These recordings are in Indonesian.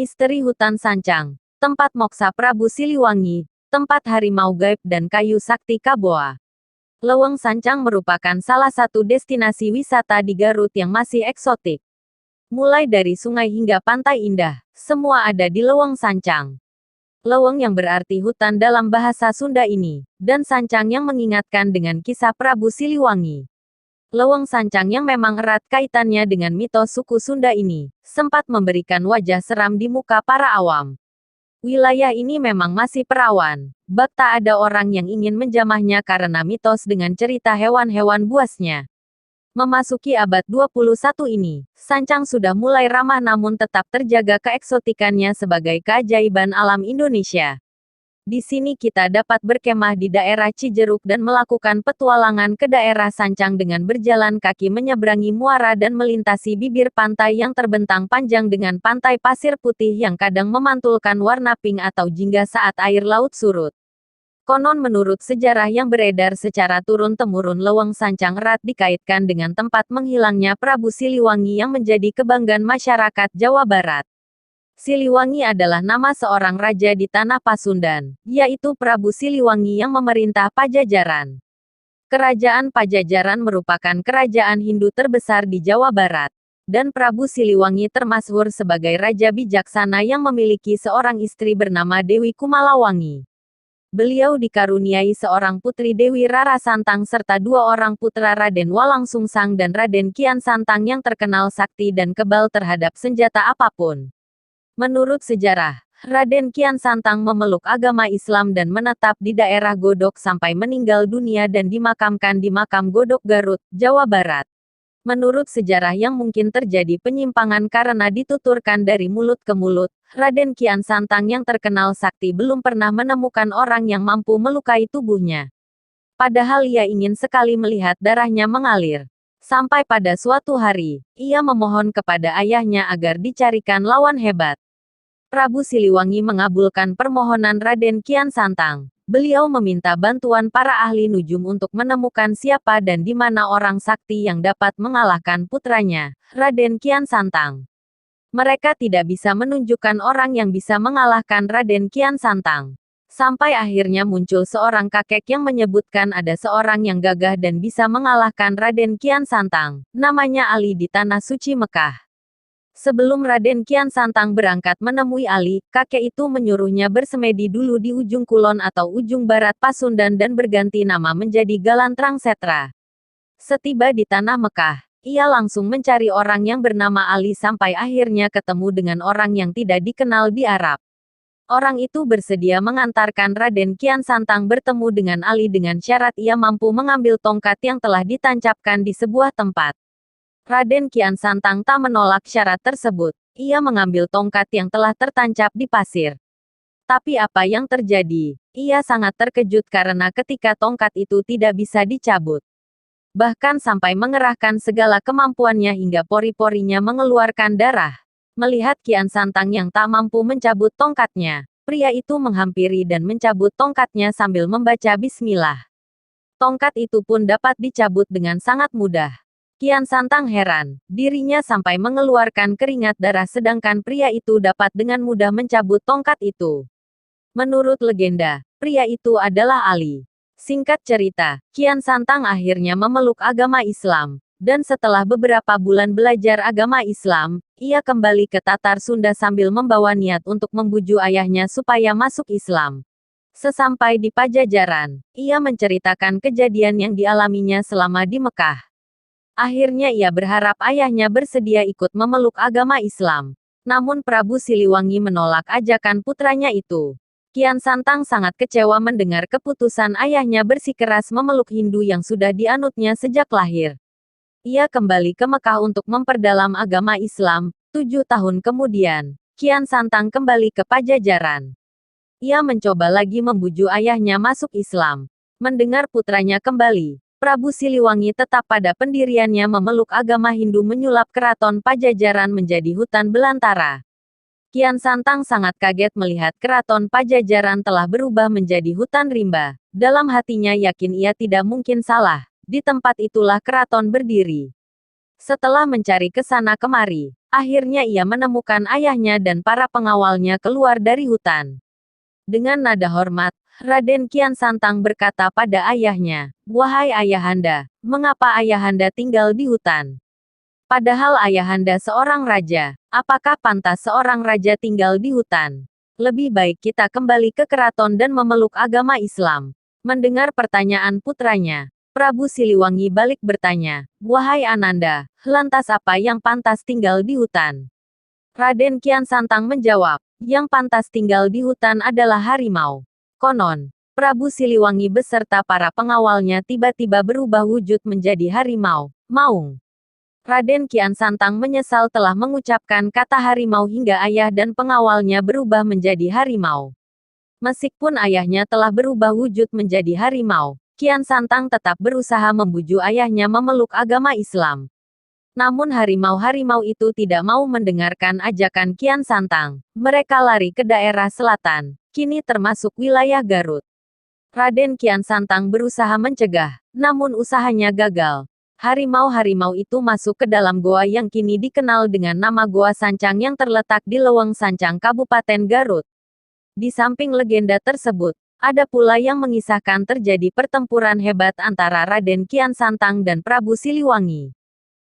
Misteri Hutan Sancang, tempat moksa Prabu Siliwangi, tempat harimau gaib dan kayu sakti Kaboa. Leweng Sancang merupakan salah satu destinasi wisata di Garut yang masih eksotik. Mulai dari sungai hingga pantai indah, semua ada di Leweng Sancang. Leweng yang berarti hutan dalam bahasa Sunda ini, dan Sancang yang mengingatkan dengan kisah Prabu Siliwangi. Leweng Sancang yang memang erat kaitannya dengan mitos suku Sunda ini, sempat memberikan wajah seram di muka para awam. Wilayah ini memang masih perawan, bak tak ada orang yang ingin menjamahnya karena mitos dengan cerita hewan-hewan buasnya. Memasuki abad 21 ini, Sancang sudah mulai ramah namun tetap terjaga keeksotikannya sebagai keajaiban alam Indonesia. Di sini kita dapat berkemah di daerah Cijeruk dan melakukan petualangan ke daerah Sancang dengan berjalan kaki menyeberangi muara dan melintasi bibir pantai yang terbentang panjang dengan pantai pasir putih yang kadang memantulkan warna pink atau jingga saat air laut surut. Konon menurut sejarah yang beredar secara turun-temurun Leweng Sancang erat dikaitkan dengan tempat menghilangnya Prabu Siliwangi yang menjadi kebanggaan masyarakat Jawa Barat. Siliwangi adalah nama seorang raja di tanah Pasundan, yaitu Prabu Siliwangi yang memerintah Pajajaran. Kerajaan Pajajaran merupakan kerajaan Hindu terbesar di Jawa Barat, dan Prabu Siliwangi termasyhur sebagai raja bijaksana yang memiliki seorang istri bernama Dewi Kumalawangi. Beliau dikaruniai seorang putri Dewi Rara Santang serta dua orang putra Raden Walang Sungsang dan Raden Kian Santang yang terkenal sakti dan kebal terhadap senjata apapun. Menurut sejarah, Raden Kian Santang memeluk agama Islam dan menetap di daerah Godok sampai meninggal dunia dan dimakamkan di makam Godok Garut, Jawa Barat. Menurut sejarah yang mungkin terjadi penyimpangan karena dituturkan dari mulut ke mulut, Raden Kian Santang yang terkenal sakti belum pernah menemukan orang yang mampu melukai tubuhnya. Padahal ia ingin sekali melihat darahnya mengalir. Sampai pada suatu hari, ia memohon kepada ayahnya agar dicarikan lawan hebat. Prabu Siliwangi mengabulkan permohonan Raden Kian Santang. Beliau meminta bantuan para ahli nujum untuk menemukan siapa dan di mana orang sakti yang dapat mengalahkan putranya, Raden Kian Santang. Mereka tidak bisa menunjukkan orang yang bisa mengalahkan Raden Kian Santang. Sampai akhirnya muncul seorang kakek yang menyebutkan ada seorang yang gagah dan bisa mengalahkan Raden Kian Santang. Namanya Ali di Tanah Suci Mekah. Sebelum Raden Kian Santang berangkat menemui Ali, kakek itu menyuruhnya bersemedi dulu di ujung kulon atau ujung barat Pasundan dan berganti nama menjadi Galantrang Setra. Setiba di Tanah Mekah, ia langsung mencari orang yang bernama Ali sampai akhirnya ketemu dengan orang yang tidak dikenal di Arab. Orang itu bersedia mengantarkan Raden Kian Santang bertemu dengan Ali dengan syarat ia mampu mengambil tongkat yang telah ditancapkan di sebuah tempat. Raden Kian Santang tak menolak syarat tersebut. Ia mengambil tongkat yang telah tertancap di pasir. Tapi apa yang terjadi? Ia sangat terkejut karena ketika tongkat itu tidak bisa dicabut. Bahkan sampai mengerahkan segala kemampuannya hingga pori-porinya mengeluarkan darah. Melihat Kian Santang yang tak mampu mencabut tongkatnya, pria itu menghampiri dan mencabut tongkatnya sambil membaca bismillah. Tongkat itu pun dapat dicabut dengan sangat mudah. Kian Santang heran, dirinya sampai mengeluarkan keringat darah sedangkan pria itu dapat dengan mudah mencabut tongkat itu. Menurut legenda, pria itu adalah Ali. Singkat cerita, Kian Santang akhirnya memeluk agama Islam, dan setelah beberapa bulan belajar agama Islam, ia kembali ke Tatar Sunda sambil membawa niat untuk membujuk ayahnya supaya masuk Islam. Sesampai di Pajajaran, ia menceritakan kejadian yang dialaminya selama di Mekah. Akhirnya ia berharap ayahnya bersedia ikut memeluk agama Islam. Namun Prabu Siliwangi menolak ajakan putranya itu. Kian Santang sangat kecewa mendengar keputusan ayahnya bersikeras memeluk Hindu yang sudah dianutnya sejak lahir. Ia kembali ke Mekah untuk memperdalam agama Islam. 7 tahun kemudian, Kian Santang kembali ke Pajajaran. Ia mencoba lagi membujuk ayahnya masuk Islam. Mendengar putranya kembali, Prabu Siliwangi tetap pada pendiriannya memeluk agama Hindu menyulap keraton Pajajaran menjadi hutan belantara. Kian Santang sangat kaget melihat keraton Pajajaran telah berubah menjadi hutan rimba. Dalam hatinya yakin ia tidak mungkin salah, di tempat itulah keraton berdiri. Setelah mencari ke sana kemari, Akhirnya ia menemukan ayahnya dan para pengawalnya keluar dari hutan. Dengan nada hormat, Raden Kian Santang berkata pada ayahnya, "Wahai ayahanda, mengapa ayahanda tinggal di hutan? Padahal ayahanda seorang raja, apakah pantas seorang raja tinggal di hutan? Lebih baik kita kembali ke keraton dan memeluk agama Islam." Mendengar pertanyaan putranya, Prabu Siliwangi balik bertanya, "Wahai Ananda, lantas apa yang pantas tinggal di hutan?" Raden Kian Santang menjawab, "Yang pantas tinggal di hutan adalah harimau." Konon, Prabu Siliwangi beserta para pengawalnya tiba-tiba berubah wujud menjadi harimau, maung. Raden Kian Santang menyesal telah mengucapkan kata harimau hingga ayah dan pengawalnya berubah menjadi harimau. Meskipun ayahnya telah berubah wujud menjadi harimau, Kian Santang tetap berusaha membujuk ayahnya memeluk agama Islam. Namun harimau-harimau itu tidak mau mendengarkan ajakan Kian Santang. Mereka lari ke daerah selatan, kini termasuk wilayah Garut. Raden Kian Santang berusaha mencegah, namun usahanya gagal. Harimau-harimau itu masuk ke dalam goa yang kini dikenal dengan nama Goa Sancang yang terletak di Leweng Sancang, Kabupaten Garut. Di samping legenda tersebut, ada pula yang mengisahkan terjadi pertempuran hebat antara Raden Kian Santang dan Prabu Siliwangi.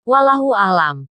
Wallahu a'lam.